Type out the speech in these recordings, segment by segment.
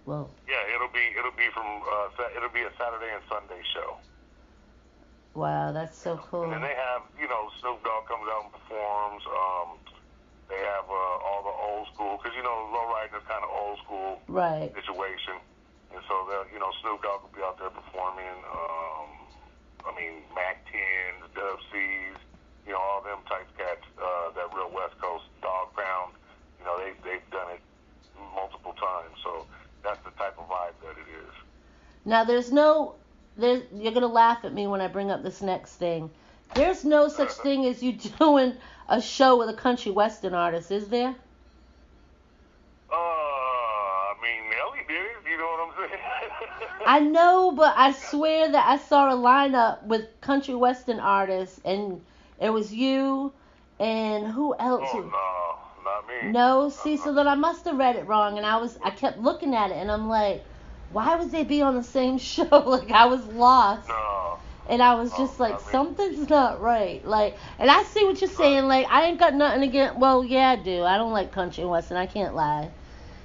Well, Yeah, it'll be a Saturday and Sunday show. wow, that's so And cool. then they have, Snoop Dogg comes out and performs. They have all the old school, because lowriding is kind of old school Right. situation, and so Snoop Dogg will be out there performing. Mac 10s, Dub C's, all them type cats. That real West Coast dog pound. They've done it multiple times, so that's the type of vibe that it is. Now, you're gonna laugh at me when I bring up this next thing. There's no such thing as you doing a show with a country western artist, is there? Nelly did it. You know what I'm saying? I know, but I swear that I saw a lineup with country western artists, and it was you, and who else? Oh no, not me. No, see, so then I must have read it wrong, and I kept looking at it, and I'm like, why would they be on the same show? Like, I was lost. No. And I was just like, something's not right. Like, and I see what you're saying. Like, I ain't got nothing against. Well, yeah, I do. I don't like country and western. I can't lie.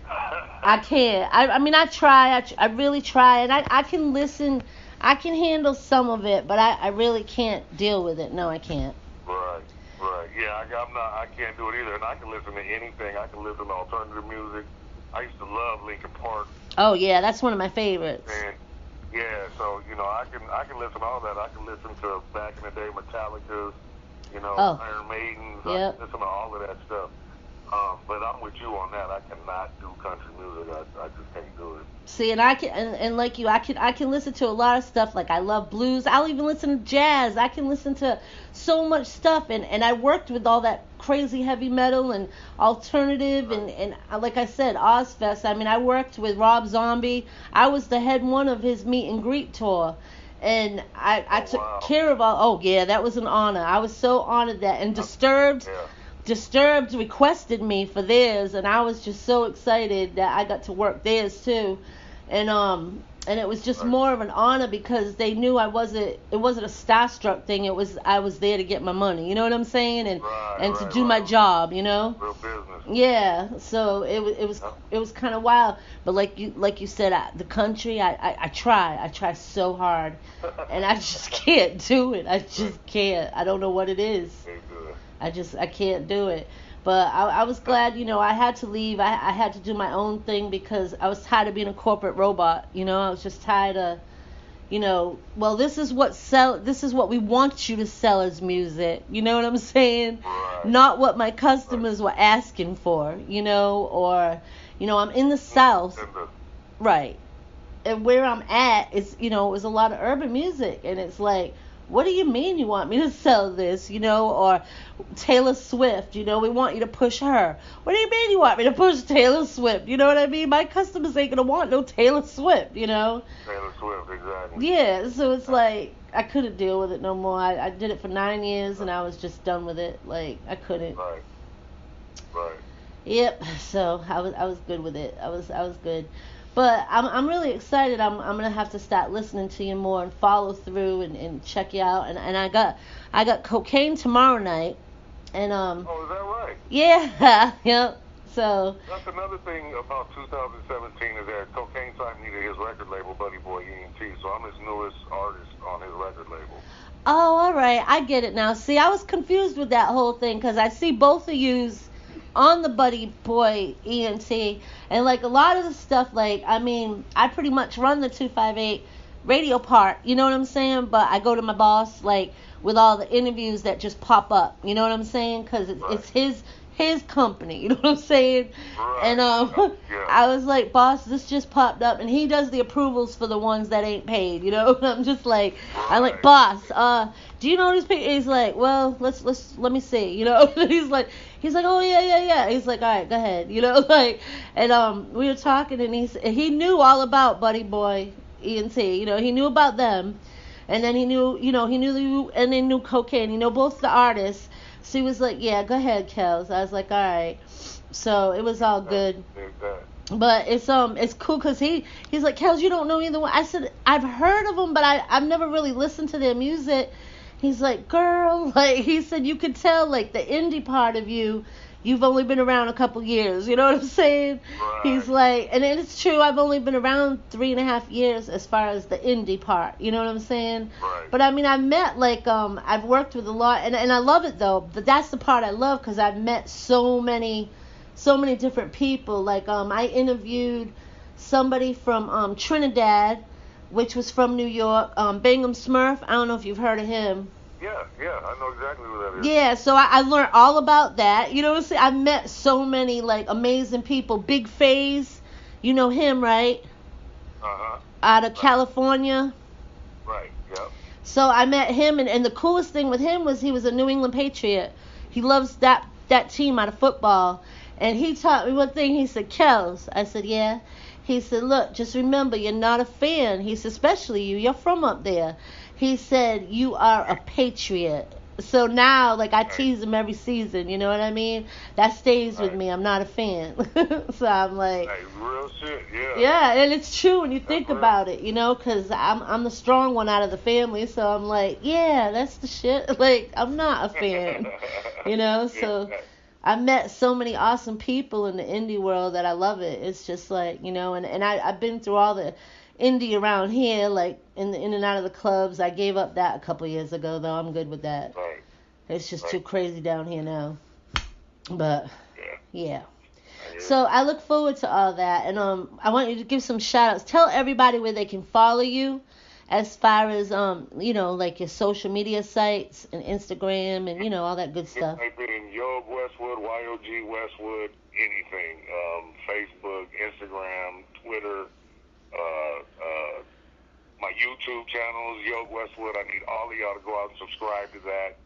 I can't. I try. I really try, and I can listen. I can handle some of it, but I really can't deal with it. No, I can't. Right. Yeah, I can't do it either. And I can listen to anything. I can listen to alternative music. I used to love Linkin Park. Oh yeah, that's one of my favorites. And yeah, so I can listen to all that. I can listen to back in the day Metallica, Iron Maiden. Yep. I can listen to all of that stuff. But I'm with you on that. I cannot do country music. I just can't do it. See, and I can, and like you, I can listen to a lot of stuff. Like, I love blues. I'll even listen to jazz. I can listen to so much stuff. And I worked with all that crazy heavy metal and alternative and like I said, Ozfest. I worked with Rob Zombie. I was the head one of his meet and greet tour. And I took care of all. Oh yeah, that was an honor. I was so honored that. And Disturbed requested me for theirs, and I was just so excited that I got to work theirs too, and it was just more of an honor because they knew it wasn't a starstruck thing. I was there to get my money, you know what I'm saying, and to do my job, Real business. Yeah, so it was kind of wild, but like you said, the country, I try so hard, and I just can't do it. I just can't. I don't know what it is. I can't do it. But I was glad, I had to leave. I had to do my own thing because I was tired of being a corporate robot. I was just tired of, well, this is what we want you to sell as music. You know what I'm saying? Right. Not what my customers were asking for, or, I'm in the South. Right. And where I'm at is, it was a lot of urban music, and it's like, what do you mean you want me to sell this, or Taylor Swift, we want you to push her. What do you mean you want me to push Taylor Swift? You know what I mean? My customers ain't going to want no Taylor Swift, Taylor Swift, exactly. Yeah, so it's like, I couldn't deal with it no more. I did it for 9 years, and I was just done with it. Like, I couldn't. Right. Yep, so I was good with it. I was good. But I'm really excited. I'm gonna have to start listening to you more and follow through and check you out. And I got cocaine tomorrow night. And Oh, is that right? Yeah, yep. So that's another thing about 2017 is that Cocaine signed me to his record label, Buddy Boy ENT. So I'm his newest artist on his record label. Oh, all right, I get it now. See, I was confused with that whole thing because I see both of yous on the Buddy Boy ENT, and like a lot of the stuff, like I pretty much run the 258 radio part, you know what I'm saying? But I go to my boss like with all the interviews that just pop up, you know what I'm saying? Because it's his company, you know what I'm saying? Right. And Yeah. I was like, boss, this just popped up, and he does the approvals for the ones that ain't paid, you know? And I'm just like, Right. I'm like, boss, do you know these people? He's like, well, let me see, you know? he's like, oh yeah. He's like, all right, go ahead, you know? Like, and we were talking, and he knew all about Buddy Boy ENT, you know? He knew about them, and then he knew and they knew Cocaine, both the artists. So he was like, yeah, go ahead, Kels. I was like, all right. So it was all good. But it's cool because he's like, Kels, you don't know either one. I said, I've heard of them, but I've never really listened to their music. He's like, girl, like he said, you could tell like the indie part of you you've only been around a couple years. You know what I'm saying? Right. He's like, and it's true. I've only been around 3.5 years as far as the indie part. You know what I'm saying? Right. But I mean, I met like I've worked with a lot, and I love it though. But that's the part I love because I've met so many different people. Like I interviewed somebody from Trinidad, which was from New York. Bingham Smurf. I don't know if you've heard of him. Yeah, I know exactly who that is. Yeah, so I learned all about that. You know what I'm saying? I met so many like amazing people. Big Phase, you know him, right? Uh-huh. Out of California. Right, yep. So I met him, and the coolest thing with him was he was a New England Patriot. He loves that team out of football. And he taught me one thing. He said, Kels. I said, yeah. He said, look, just remember, you're not a fan. He said, especially you. You're from up there. He said, you are a patriot. So now, like, I tease him every season, you know what I mean? That stays with me. I'm not a fan. So I'm like... Hey, real shit, yeah. Yeah, and it's true when you think about it, you know, because I'm the strong one out of the family. So I'm like, yeah, that's the shit. Like, I'm not a fan, you know? So I met so many awesome people in the indie world that I love it. It's just like, you know, and I've been through all the... indie around here, like in and out of the clubs. I gave up that a couple years ago, though. I'm good with that. Right. It's just too crazy down here now. But yeah. Yeah. So I look forward to all that, and I want you to give some shout outs. Tell everybody where they can follow you, as far as you know, like your social media sites and Instagram and you know all that good stuff. I've been in YOG Westwood, YOG Westwood, anything. Facebook, Instagram, Twitter. My YouTube channel is YOG Westwood. I need all of y'all to go out and subscribe to that.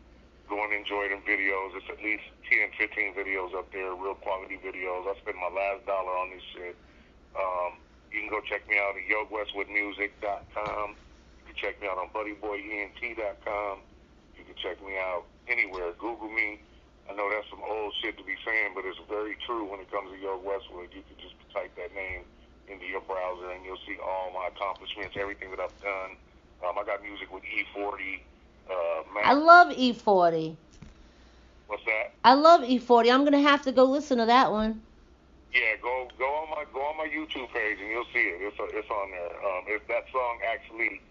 Go and enjoy them videos. It's at least 10, 15 videos up there, real quality videos. I spent my last dollar on this shit. You can go check me out at YOGWestwoodMusic.com. You can check me out on BuddyBoyENT.com. You can check me out anywhere. Google me. I know that's some old shit to be saying, but it's very true when it comes to YOG Westwood. You can just type that name into your browser and you'll see all my accomplishments, everything that I've done. I got music with E40. I love E40. What's that? I love E40. I'm gonna have to go listen to that one. Yeah, go on my YouTube page and you'll see it. It's on there. That song actually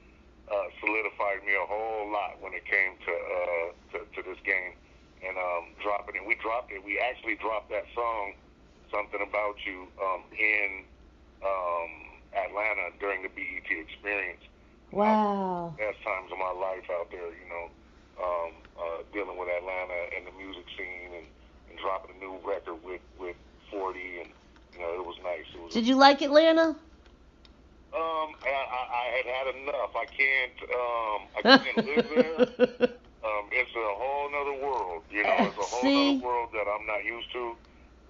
solidified me a whole lot when it came to this game and dropping it. We dropped it. We actually dropped that song, Something About You, in Atlanta during the BET experience. Wow. Best times of my life out there, you know, dealing with Atlanta and the music scene and dropping a new record with 40 and, you know, it was nice. Did you like Atlanta? I had enough. I can't live there. It's a whole nother world, you know, it's a whole other world that I'm not used to.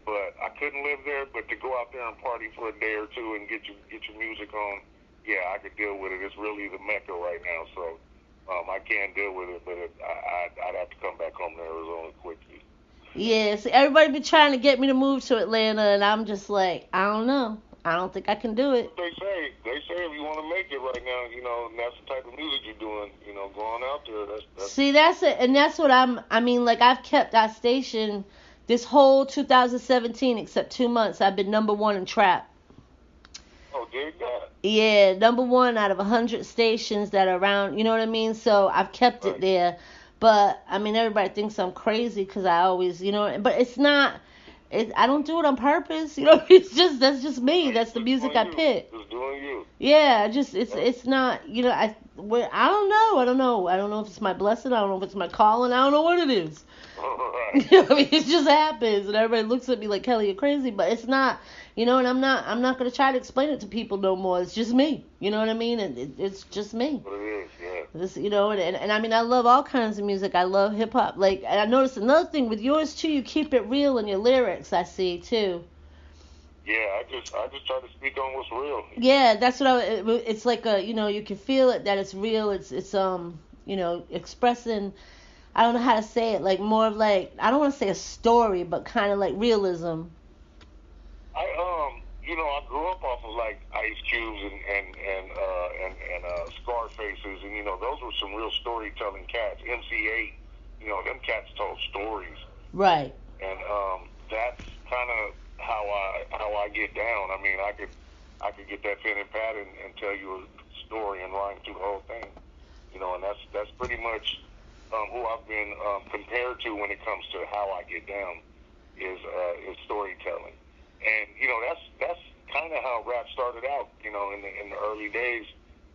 But I couldn't live there. But to go out there and party for a day or two and get your music on, yeah, I could deal with it. It's really the Mecca right now, so I can't deal with it. But I'd have to come back home to Arizona quickly. Yeah, see, everybody been trying to get me to move to Atlanta, and I'm just like, I don't know. I don't think I can do it. They say if you want to make it right now, you know, and that's the type of music you're doing, you know, going out there. That's See, that's it, and that's what I mean, like I've kept our station. This whole 2017, except 2 months, I've been number one in trap. Oh, dig that. Yeah, number one out of 100 stations that are around, you know what I mean? So I've kept it there. But, I mean, everybody thinks I'm crazy because I always, you know, but it's not, I don't do it on purpose, you know? That's just me. That's the music I pick. Just doing you. Yeah, it's not, you know, I don't know. I don't know if it's my blessing. I don't know if it's my calling. I don't know what it is. Right. You know, I mean, it just happens, and everybody looks at me like, Kelly, you're crazy, but it's not, you know, and I'm not gonna try to explain it to people no more. It's just me, you know what I mean? And it's just me. But it is, yeah. This, you know, and I mean, I love all kinds of music. I love hip hop. Like, and I noticed another thing with yours too. You keep it real in your lyrics. I see too. Yeah, I just try to speak on what's real. Yeah, that's what it's like a, you know, you can feel it that it's real. It's you know, expressing. I don't know how to say it, like more of like, I don't want to say a story, but kind of like realism. You know, I grew up off of like Ice Cubes and Scarfaces, and you know, those were some real storytelling cats. MC8, you know, them cats told stories. Right. And that's kind of how I get down. I mean, I could get that pen and pad and tell you a story and rhyme through the whole thing. You know, and that's pretty much who I've been compared to when it comes to how I get down is storytelling. And you know, that's kind of how rap started out. You know, in the early days,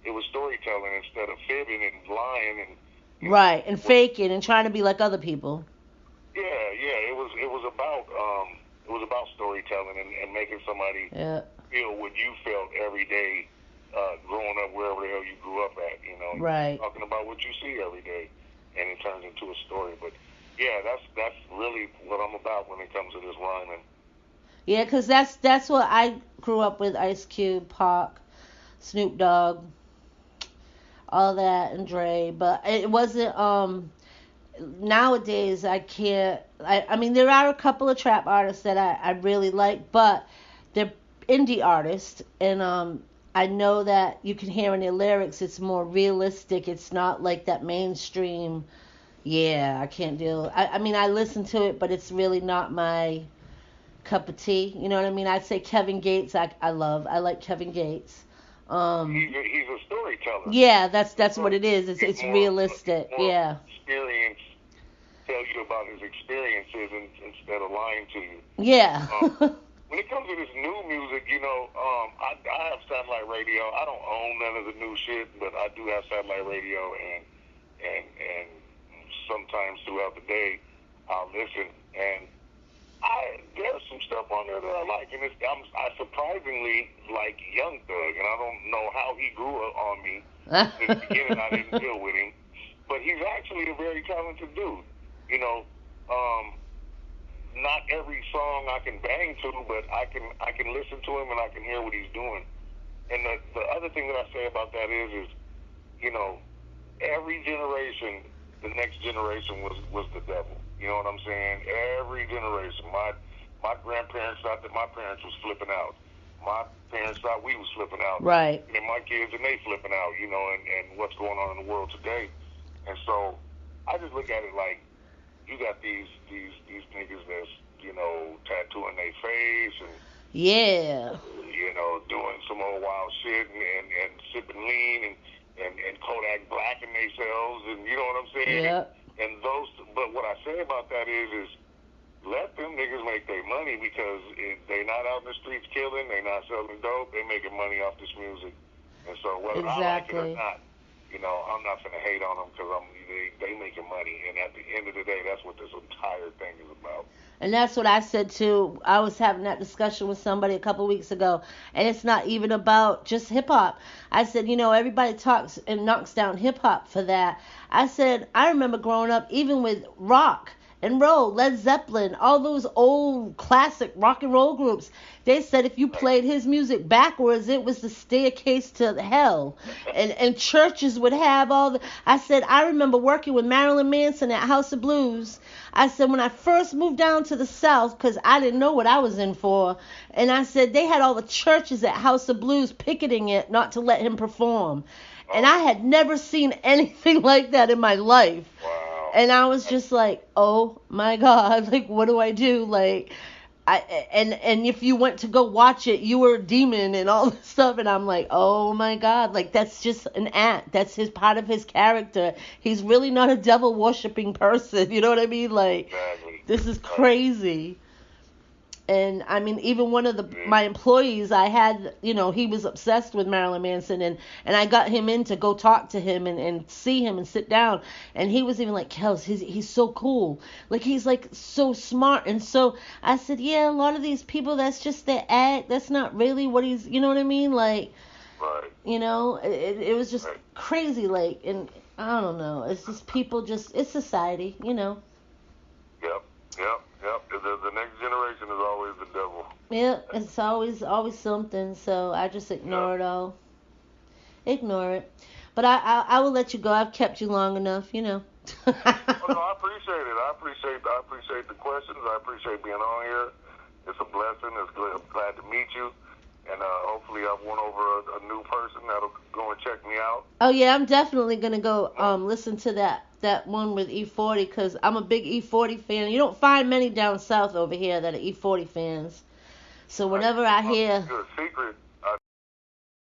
it was storytelling instead of fibbing and lying and right, and faking and trying to be like other people. Yeah, it was about storytelling and making somebody feel what you felt every day growing up wherever the hell you grew up at. You know, right. Talking about what you see every day, and it turns into a story. But yeah, that's really what I'm about when it comes to this rhyming. Yeah, 'cause that's what I grew up with: Ice Cube, Pac, Snoop Dogg, all that, and Dre. But it wasn't. Nowadays I can't. I mean, there are a couple of trap artists that I really like, but they're indie artists, and I know that you can hear in their lyrics it's more realistic. It's not like that mainstream. Yeah, I can't deal. I mean, I listen to it, but it's really not my cup of tea. You know what I mean? I'd say Kevin Gates. I like Kevin Gates. He's a storyteller. Yeah, that's what it is. It's more, realistic. More yeah. Experience. Tell you about his experiences instead of lying to you. Yeah. When it comes to this new music, you know, I have satellite radio. I don't own none of the new shit, but I do have satellite radio, and sometimes throughout the day I'll listen, and there's some stuff on there that I like, and I surprisingly like Young Thug, and I don't know how he grew up on me. In the beginning, I didn't deal with him, but he's actually a very talented dude. You know, not every song I can bang to, but I can listen to him and I can hear what he's doing. And the other thing that I say about that is you know, every generation, the next generation was the devil. You know what I'm saying? Every generation. My grandparents thought that my parents was flipping out. My parents thought we was flipping out. Right. And my kids and they flipping out, you know, and what's going on in the world today. And so I just look at it like you got these niggas that's, you know, tattooing their face and yeah, you know, doing some old wild shit and sipping lean and Kodak blacking themselves, and you know what I'm saying? Yeah. And but what I say about that is let them niggas make their money, because they not out in the streets killing, they not selling dope, they making money off this music. And so whether I like it or not, you know, I'm not gonna hate on them because they making money, and at the end of the day, that's what this entire thing is about. And that's what I said too. I was having that discussion with somebody a couple weeks ago, and it's not even about just hip hop. I said, you know, everybody talks and knocks down hip hop for that. I said, I remember growing up, even with rock and roll, Led Zeppelin, all those old classic rock and roll groups. They said if you played his music backwards, it was the staircase to hell. And churches would have all the... I said, I remember working with Marilyn Manson at House of Blues. I said, when I first moved down to the South, because I didn't know what I was in for, and I said, they had all the churches at House of Blues picketing it not to let him perform. And I had never seen anything like that in my life. Wow. And I was just like, oh my God, like, what do I do? Like, and if you went to go watch it, you were a demon and all this stuff. And I'm like, oh my God, like, that's just an act. That's part of his character. He's really not a devil worshiping person. You know what I mean? Like, exactly. This is crazy. And I mean, even one of my employees, I had, you know, he was obsessed with Marilyn Manson, and I got him in to go talk to him and see him and sit down, and he was even like, Kels, he's so cool, like, he's like so smart. And so I said, yeah, a lot of these people, that's just their act, that's not really what he's, you know what I mean, like, right. You know, it was just crazy, like, and I don't know, it's just people it's society, you know. Yep. The next generation is always the devil. Yeah, it's always something. So I just ignore it all. Ignore it. But I will let you go. I've kept you long enough, you know. No, I appreciate it. I appreciate the questions. I appreciate being on here. It's a blessing. I'm glad to meet you. And hopefully I've won over a new person that'll go and check me out. Oh yeah, I'm definitely gonna go listen to that that one with E40 because I'm a big E40 fan. You don't find many down south over here that are E40 fans. So whenever I hear The secret